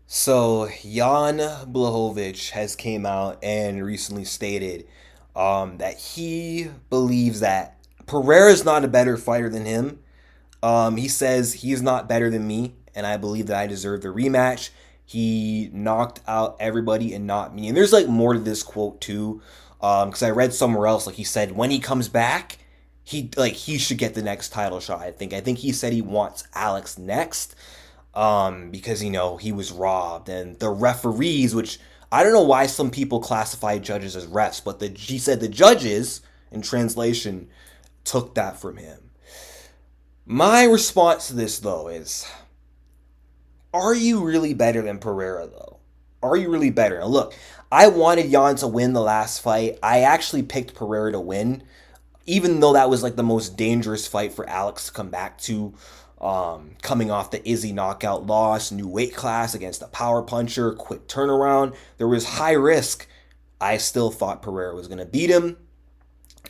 So Jan Blachowicz has came out and recently stated that he believes that Pereira is not a better fighter than him. He says he's not better than me, and I believe that I deserve the rematch. He knocked out everybody and not me. And there's like more to this quote too, because I read somewhere else like he said when he comes back, he should get the next title shot. I think he said he wants Alex next, because he was robbed, and the referees, which I don't know why some people classify judges as refs, but he said the judges in translation took that from him. My response to this though is, are you really better than Pereira though? Are you really better? Now look, I wanted Jan to win the last fight. I actually picked Pereira to win, even though that was like the most dangerous fight for Alex to come back to. Coming off the Izzy knockout loss, new weight class against a power puncher, quick turnaround. There was high risk. I still thought Pereira was going to beat him.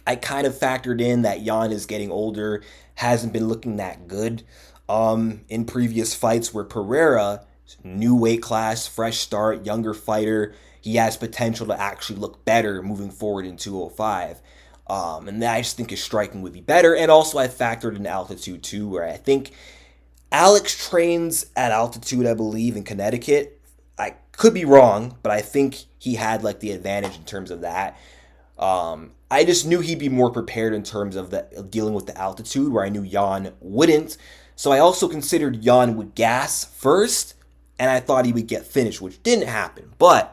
I kind of factored in that Jan is getting older, hasn't been looking that good in previous fights, where Pereira, new weight class, fresh start, younger fighter, he has potential to actually look better moving forward in 205. And that I just think his striking would be better. And also, I factored in altitude too, where I think Alex trains at altitude, I believe, in Connecticut. I could be wrong, but I think he had like the advantage in terms of that. I just knew he'd be more prepared in terms of dealing with the altitude, where I knew Jan wouldn't. So I also considered Jan would gas first, and I thought he would get finished, which didn't happen. But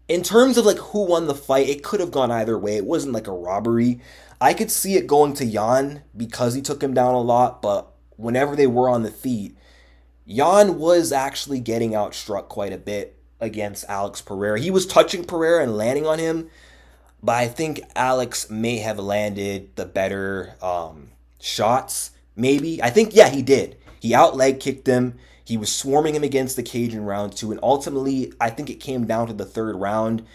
in terms of like who won the fight, it could have gone either way. It wasn't like a robbery. I could see it going to Jan because he took him down a lot, but whenever they were on the feet, Jan was actually getting outstruck quite a bit against Alex Pereira. He was touching Pereira and landing on him, but I think Alex may have landed the better shots. Maybe. I think, yeah, he did. He out leg kicked him. He was swarming him against the cage in round two. And ultimately, I think it came down to the third round.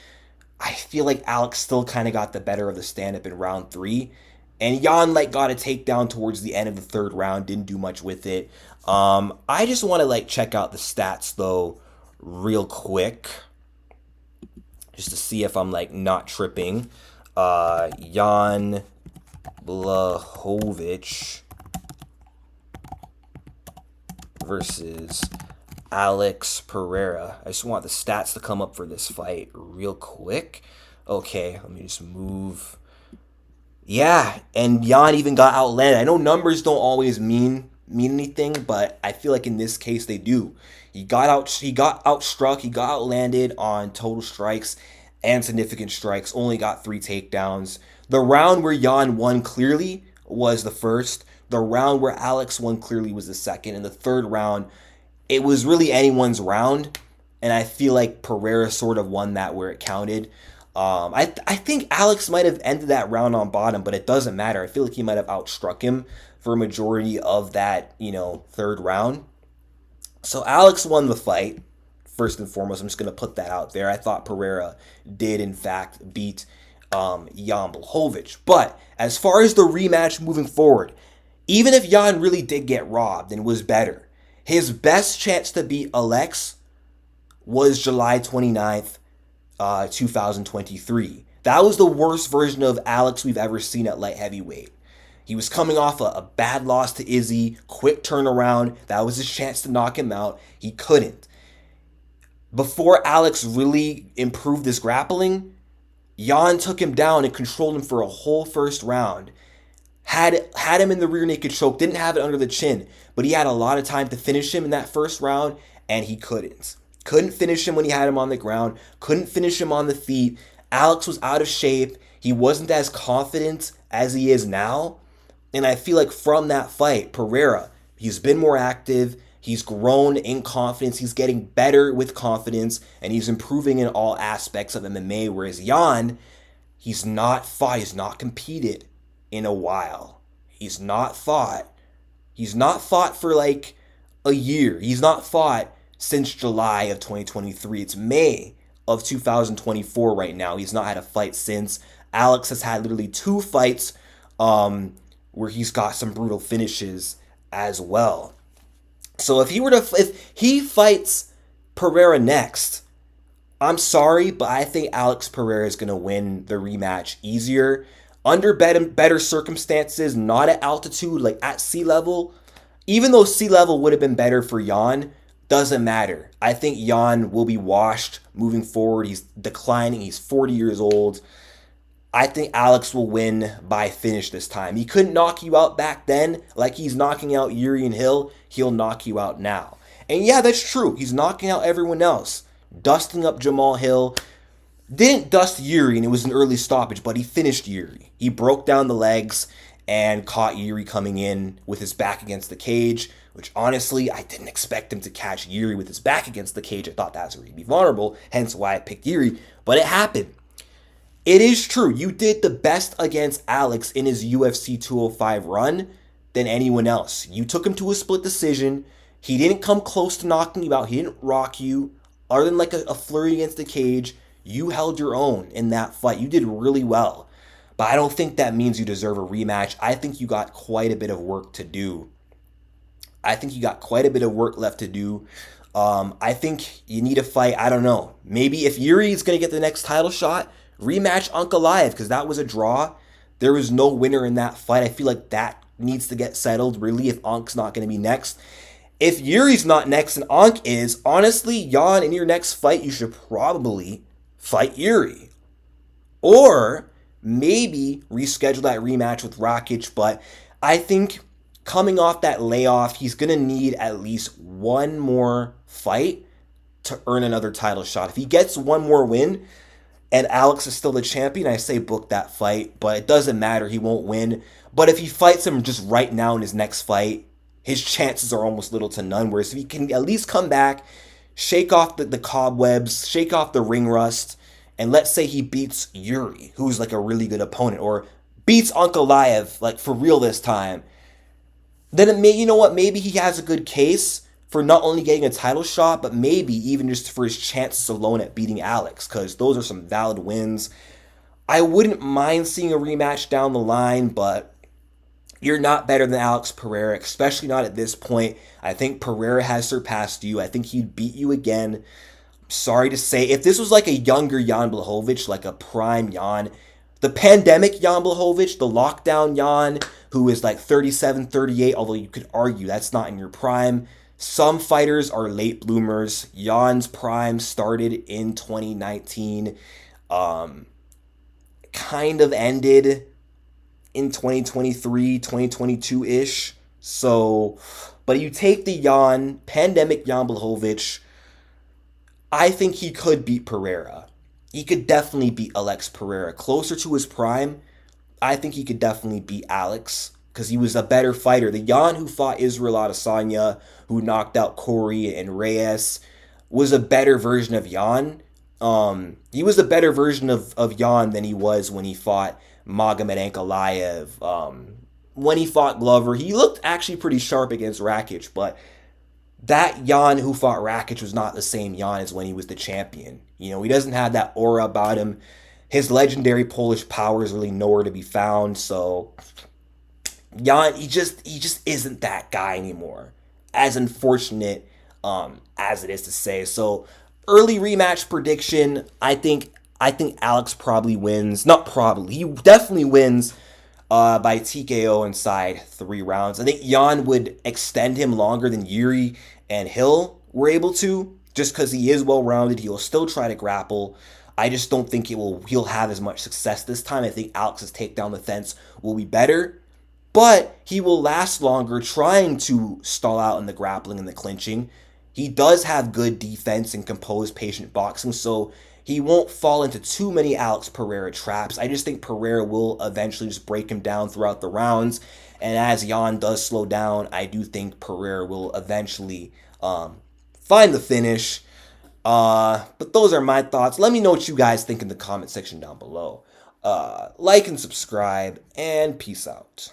I feel like Alex still kind of got the better of the stand up in round three. And Jan like got a takedown towards the end of the third round, didn't do much with it. I just want to like check out the stats though, real quick, just to see if I'm like not tripping. Jan Blachowicz versus Alex Pereira. I just want the stats to come up for this fight real quick. Okay, let me just move. Yeah, and Jan even got outlanded. I know numbers don't always mean anything, but I feel like in this case they do. He got outstruck, he got outlanded on total strikes and significant strikes. Only got 3 takedowns. The round where Jan won clearly was the first. The round where Alex won clearly was the second, and the third round, it was really anyone's round, and I feel like Pereira sort of won that where it counted. I think Alex might have ended that round on bottom, but it doesn't matter. I feel like he might have outstruck him for a majority of that, third round. So Alex won the fight. First and foremost, I'm just gonna put that out there. I thought Pereira did in fact beat Jan Blachowicz. But as far as the rematch moving forward, even if Jan really did get robbed and was better, his best chance to beat Alex was July 29th, 2023. That was the worst version of Alex we've ever seen at light heavyweight. He was coming off a bad loss to Izzy, quick turnaround. That was his chance to knock him out. He couldn't. Before Alex really improved his grappling, Jan took him down and controlled him for a whole first round. Had him in the rear naked choke, didn't have it under the chin, but he had a lot of time to finish him in that first round, and he couldn't. Couldn't finish him when he had him on the ground, couldn't finish him on the feet. Alex was out of shape. He wasn't as confident as he is now. And I feel like from that fight, Pereira, he's been more active. He's grown in confidence. He's getting better with confidence, and he's improving in all aspects of MMA. Whereas Jan, he's not fought. He's not competed in a while. He's not fought. He's not fought for like a year. He's not fought since July of 2023. It's May of 2024 right now. He's not had a fight since. Alex has had literally 2 fights where he's got some brutal finishes as well. So if he fights Pereira next, I'm sorry, but I think Alex Pereira is going to win the rematch easier under better circumstances, not at altitude, like at sea level. Even though sea level would have been better for Jan, doesn't matter. I think Jan will be washed moving forward. He's declining. He's 40 years old. I think Alex will win by finish this time. He couldn't knock you out back then like he's knocking out Yuri and Hill. He'll knock you out now. And yeah, that's true. He's knocking out everyone else. Dusting up Jamal Hill. Didn't dust Yuri, and it was an early stoppage, but he finished Yuri. He broke down the legs and caught Yuri coming in with his back against the cage, which honestly, I didn't expect him to catch Yuri with his back against the cage. I thought that was where he'd be vulnerable, hence why I picked Yuri, but it happened. It is true. You did the best against Alex in his UFC 205 run than anyone else. You took him to a split decision. He didn't come close to knocking you out. He didn't rock you. Other than like a flurry against the cage, you held your own in that fight. You did really well. But I don't think that means you deserve a rematch. I think you got quite a bit of work to do. I think you got quite a bit of work left to do. I think you need a fight. I don't know. Maybe if Yuri is going to get the next title shot, rematch Ankalaev because that was a draw. There was no winner in that fight. I feel like that needs to get settled really if Ank's not going to be next. If Yuri's not next and Ank is, honestly, Jan, in your next fight, you should probably fight Yuri. Or maybe reschedule that rematch with Rakic. But I think coming off that layoff, he's going to need at least one more fight to earn another title shot. If he gets one more win and Alex is still the champion, I say book that fight. But it doesn't matter. He won't win. But if he fights him just right now in his next fight, his chances are almost little to none. Whereas if he can at least come back, shake off the cobwebs, shake off the ring rust, and let's say he beats Yuri, who's like a really good opponent, or beats Ankalaev, like for real this time, then it may, you know what, maybe he has a good case for not only getting a title shot, but maybe even just for his chances alone at beating Alex, because those are some valid wins. I wouldn't mind seeing a rematch down the line, but you're not better than Alex Pereira, especially not at this point. I think Pereira has surpassed you. I think he'd beat you again. Sorry to say, if this was like a younger Jan Blachowicz, like a prime Jan, the pandemic Jan Blachowicz, the lockdown Jan, who is like 37, 38, although you could argue that's not in your prime. Some fighters are late bloomers. Jan's prime started in 2019, kind of ended in 2023, 2022-ish. So, but you take the pandemic Jan Blachowicz, I think he could beat Pereira. He could definitely beat Alex Pereira. Closer to his prime, I think he could definitely beat Alex because he was a better fighter. The Jan who fought Israel Adesanya, who knocked out Corey and Reyes, was a better version of Jan. He was a better version of Jan than he was when he fought Magomed Ankalaev. When he fought Glover, he looked actually pretty sharp against Rakic, but that Jan who fought Rakic was not the same Jan as when he was the champion. You know, he doesn't have that aura about him. His legendary Polish power is really nowhere to be found. So Jan, he just isn't that guy anymore. As unfortunate as it is to say. So early rematch prediction. I think Alex probably wins. Not probably. He definitely wins by TKO inside 3 rounds. I think Jan would extend him longer than Yuri and Hill were able to, just because he is well-rounded. He'll still try to grapple. I just don't think he'll have as much success this time. I think Alex's takedown defense will be better, but he will last longer trying to stall out in the grappling and the clinching. He does have good defense and composed, patient boxing, so he won't fall into too many Alex Pereira traps. I just think Pereira will eventually just break him down throughout the rounds. And as Jan does slow down, I do think Pereira will eventually find the finish. But those are my thoughts. Let me know what you guys think in the comment section down below. Like and subscribe, and peace out.